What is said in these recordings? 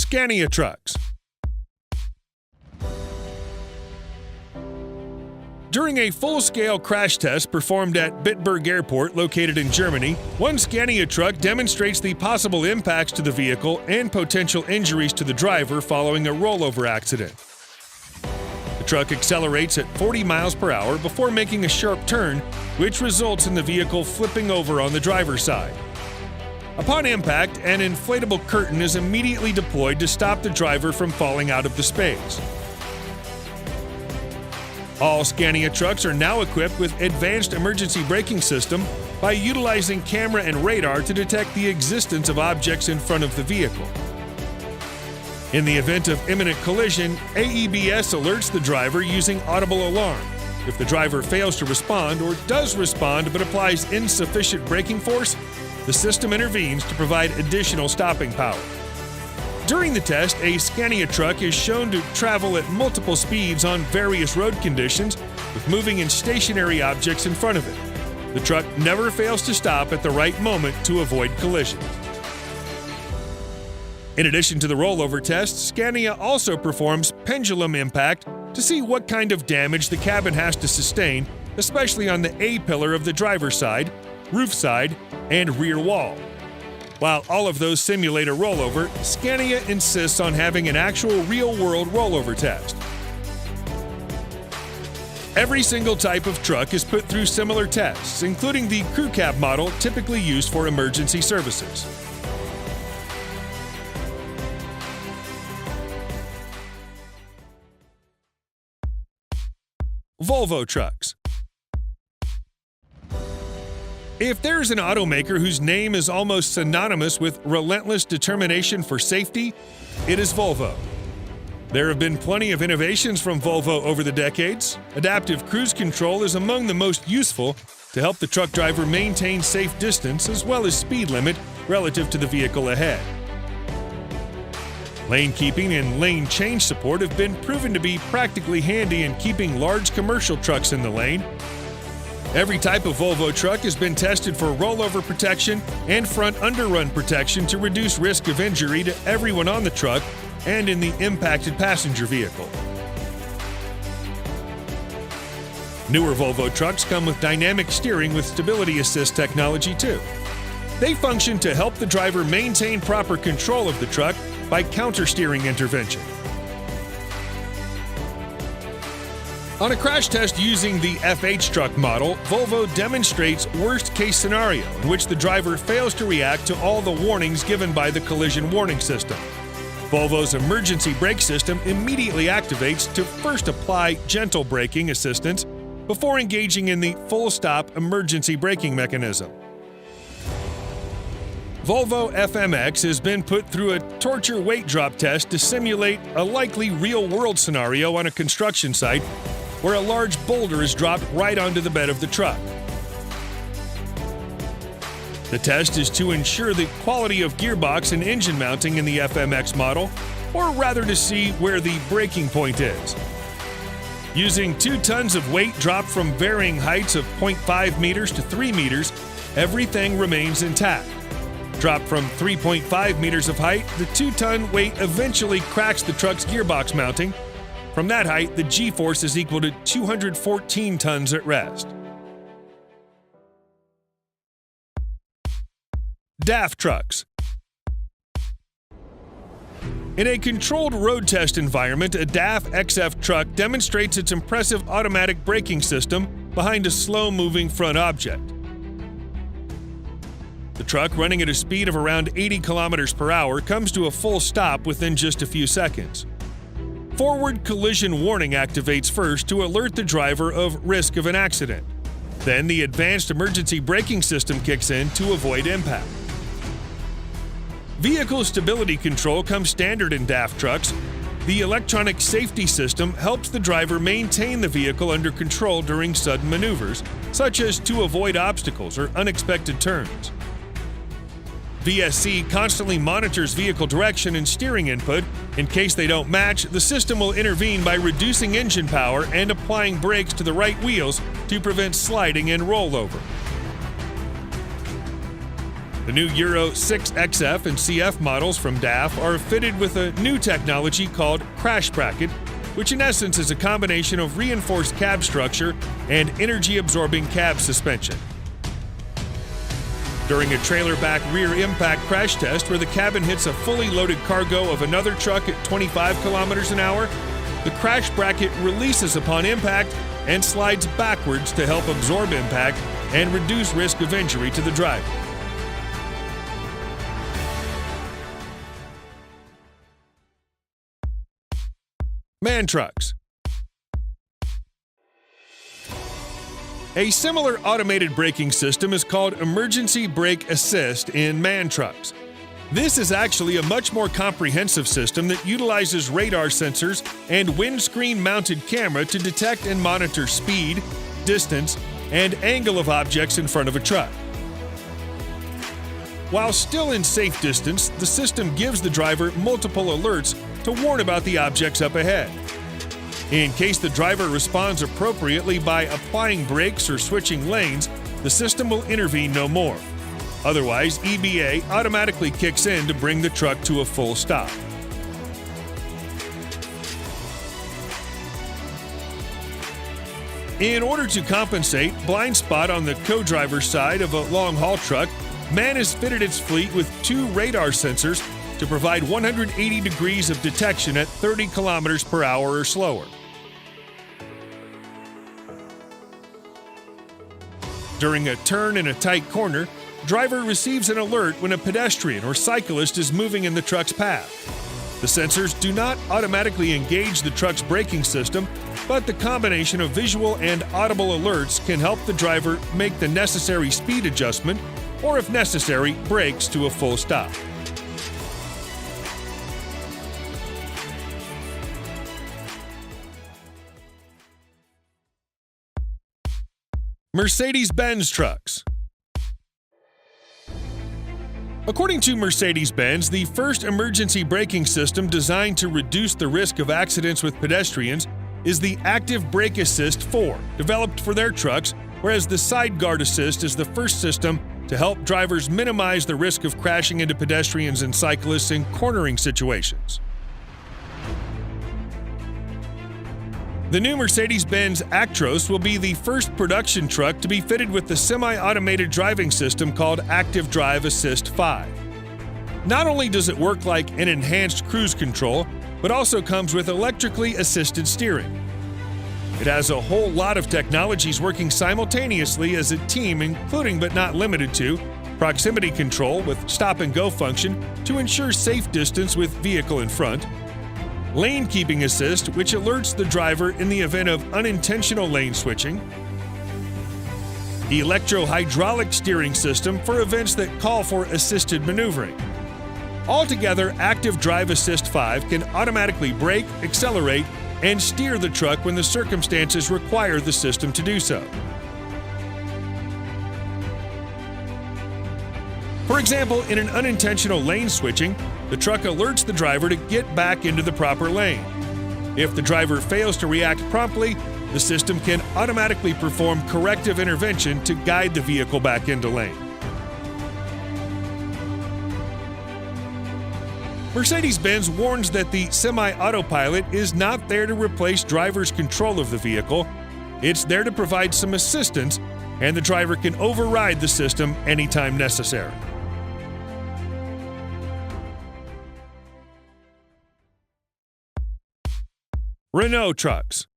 Scania trucks. During a full-scale crash test performed at Bitburg Airport, located in Germany, one Scania truck demonstrates the possible impacts to the vehicle and potential injuries to the driver following a rollover accident. The truck accelerates at 40 miles per hour before making a sharp turn, which results in the vehicle flipping over on the driver's side. Upon impact, an inflatable curtain is immediately deployed to stop the driver from falling out of the space. All Scania trucks are now equipped with advanced emergency braking system by utilizing camera and radar to detect the existence of objects in front of the vehicle. In the event of imminent collision, AEBS alerts the driver using audible alarm. If the driver fails to respond or does respond but applies insufficient braking force, the system intervenes to provide additional stopping power. During the test, a Scania truck is shown to travel at multiple speeds on various road conditions, with moving and stationary objects in front of it. The truck never fails to stop at the right moment to avoid collision. In addition to the rollover test, Scania also performs pendulum impact to see what kind of damage the cabin has to sustain, especially on the A-pillar of the driver's side, roof side, and rear wall. While all of those simulate a rollover, Scania insists on having an actual real-world rollover test. Every single type of truck is put through similar tests, including the crew cab model typically used for emergency services. Volvo trucks. If there's an automaker whose name is almost synonymous with relentless determination for safety, it is Volvo. There have been plenty of innovations from Volvo over the decades. Adaptive cruise control is among the most useful to help the truck driver maintain safe distance as well as speed limit relative to the vehicle ahead. Lane keeping and lane change support have been proven to be practically handy in keeping large commercial trucks in the lane. Every type of Volvo truck has been tested for rollover protection and front underrun protection to reduce risk of injury to everyone on the truck and in the impacted passenger vehicle. Newer Volvo trucks come with dynamic steering with stability assist technology too. They function to help the driver maintain proper control of the truck by counter-steering intervention. On a crash test using the FH truck model, Volvo demonstrates worst-case scenario in which the driver fails to react to all the warnings given by the collision warning system. Volvo's emergency brake system immediately activates to first apply gentle braking assistance before engaging in the full-stop emergency braking mechanism. Volvo FMX has been put through a torture weight drop test to simulate a likely real-world scenario on a construction site where a large boulder is dropped right onto the bed of the truck. The test is to ensure the quality of gearbox and engine mounting in the FMX model, or rather to see where the breaking point is. Using 2 tons of weight dropped from varying heights of 0.5 meters to 3 meters, everything remains intact. Dropped from 3.5 meters of height, the 2-ton weight eventually cracks the truck's gearbox mounting. From that height, the G-force is equal to 214 tons at rest. DAF trucks. In a controlled road test environment, a DAF XF truck demonstrates its impressive automatic braking system behind a slow-moving front object. The truck, running at a speed of around 80 kilometers per hour, comes to a full stop within just a few seconds. Forward collision warning activates first to alert the driver of risk of an accident. Then the advanced emergency braking system kicks in to avoid impact. Vehicle stability control comes standard in DAF trucks. The electronic safety system helps the driver maintain the vehicle under control during sudden maneuvers, such as to avoid obstacles or unexpected turns. VSC constantly monitors vehicle direction and steering input. In case they don't match, the system will intervene by reducing engine power and applying brakes to the right wheels to prevent sliding and rollover. The new Euro 6XF and CF models from DAF are fitted with a new technology called Crash Bracket, which in essence is a combination of reinforced cab structure and energy-absorbing cab suspension. During a trailer-back rear impact crash test where the cabin hits a fully loaded cargo of another truck at 25 kilometers an hour, the crash bracket releases upon impact and slides backwards to help absorb impact and reduce risk of injury to the driver. MAN trucks. A similar automated braking system is called Emergency Brake Assist in MAN trucks. This is actually a much more comprehensive system that utilizes radar sensors and windscreen-mounted camera to detect and monitor speed, distance, and angle of objects in front of a truck. While still in safe distance, the system gives the driver multiple alerts to warn about the objects up ahead. In case the driver responds appropriately by applying brakes or switching lanes, the system will intervene no more. Otherwise, EBA automatically kicks in to bring the truck to a full stop. In order to compensate blind spot on the co-driver's side of a long-haul truck, MAN has fitted its fleet with 2 radar sensors to provide 180 degrees of detection at 30 kilometers per hour or slower. During a turn in a tight corner, driver receives an alert when a pedestrian or cyclist is moving in the truck's path. The sensors do not automatically engage the truck's braking system, but the combination of visual and audible alerts can help the driver make the necessary speed adjustment, or if necessary, brakes to a full stop. Mercedes-Benz trucks. According to Mercedes-Benz, the first emergency braking system designed to reduce the risk of accidents with pedestrians is the Active Brake Assist 4, developed for their trucks, whereas the Side Guard Assist is the first system to help drivers minimize the risk of crashing into pedestrians and cyclists in cornering situations. The new Mercedes-Benz Actros will be the first production truck to be fitted with the semi-automated driving system called Active Drive Assist 5. Not only does it work like an enhanced cruise control, but also comes with electrically assisted steering. It has a whole lot of technologies working simultaneously as a team, including but not limited to proximity control with stop-and-go function to ensure safe distance with vehicle in front, lane keeping assist, which alerts the driver in the event of unintentional lane switching, electro-hydraulic steering system for events that call for assisted maneuvering. Altogether, Active Drive Assist 5 can automatically brake, accelerate, and steer the truck when the circumstances require the system to do so. For example, in an unintentional lane switching, the truck alerts the driver to get back into the proper lane. If the driver fails to react promptly, the system can automatically perform corrective intervention to guide the vehicle back into lane. Mercedes-Benz warns that the semi-autopilot is not there to replace driver's control of the vehicle. It's there to provide some assistance, and the driver can override the system anytime necessary. Renault trucks.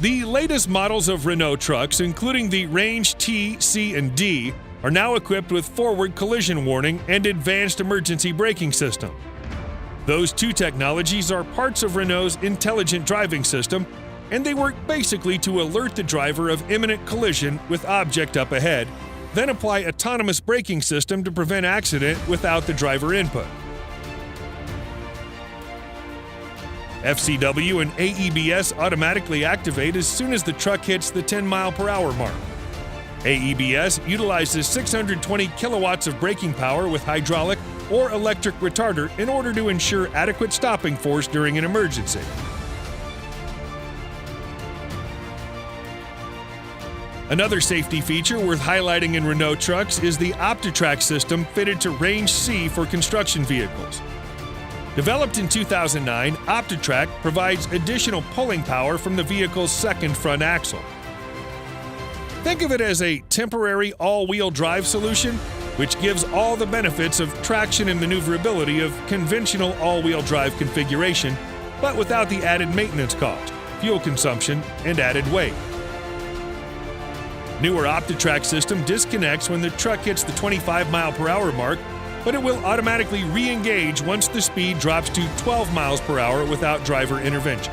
The latest models of Renault trucks, including the Range T, C, and D, are now equipped with forward collision warning and advanced emergency braking system. Those 2 technologies are parts of Renault's intelligent driving system, and they work basically to alert the driver of imminent collision with object up ahead, then apply autonomous braking system to prevent accident without the driver input. FCW and AEBS automatically activate as soon as the truck hits the 10-mile-per-hour mark. AEBS utilizes 620 kilowatts of braking power with hydraulic or electric retarder in order to ensure adequate stopping force during an emergency. Another safety feature worth highlighting in Renault trucks is the OptiTrack system fitted to Range C for construction vehicles. Developed in 2009, OptiTrack provides additional pulling power from the vehicle's second front axle. Think of it as a temporary all-wheel drive solution, which gives all the benefits of traction and maneuverability of conventional all-wheel drive configuration, but without the added maintenance cost, fuel consumption, and added weight. Newer OptiTrack system disconnects when the truck hits the 25 mph mark, but it will automatically re-engage once the speed drops to 12 mph without driver intervention.